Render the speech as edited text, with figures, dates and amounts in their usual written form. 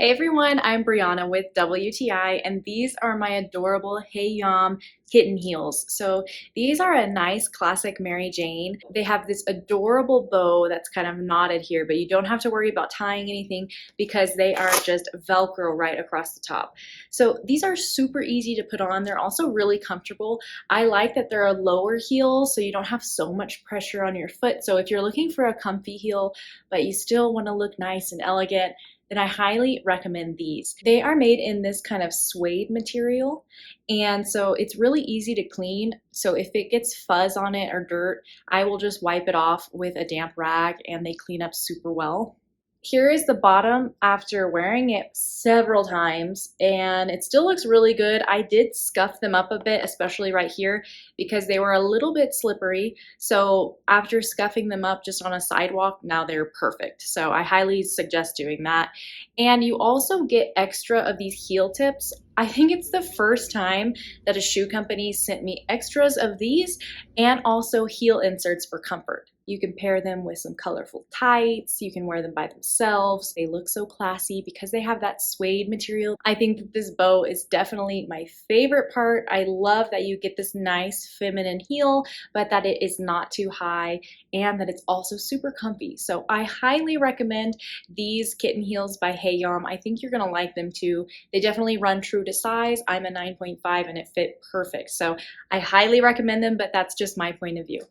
Hey everyone, I'm Brianna with WTI, and these are my adorable Heiyom kitten heels. So these are a nice classic Mary Jane. They have this adorable bow that's kind of knotted here, but you don't have to worry about tying anything because they are just Velcro right across the top. So these are super easy to put on. They're also really comfortable. I like that they're a lower heel, so you don't have so much pressure on your foot. So if you're looking for a comfy heel, but you still want to look nice and elegant, then I highly recommend these. They are made in this kind of suede material, and so it's really easy to clean. So if it gets fuzz on it or dirt, I will just wipe it off with a damp rag and they clean up super well. Here is the bottom after wearing it several times, and it still looks really good. I did scuff them up a bit, especially right here, because they were a little bit slippery. So after scuffing them up just on a sidewalk, now they're perfect. So I highly suggest doing that. And you also get extra of these heel tips. I think it's the first time that a shoe company sent me extras of these and also heel inserts for comfort. You can pair them with some colorful tights. You can wear them by themselves. They look so classy because they have that suede material. I think that this bow is definitely my favorite part. I love that you get this nice feminine heel, but that it is not too high and that it's also super comfy. So I highly recommend these kitten heels by Heiyom. I think you're gonna like them too. They definitely run true to size. I'm a 9.5 and it fit perfect. So I highly recommend them, but that's just my point of view.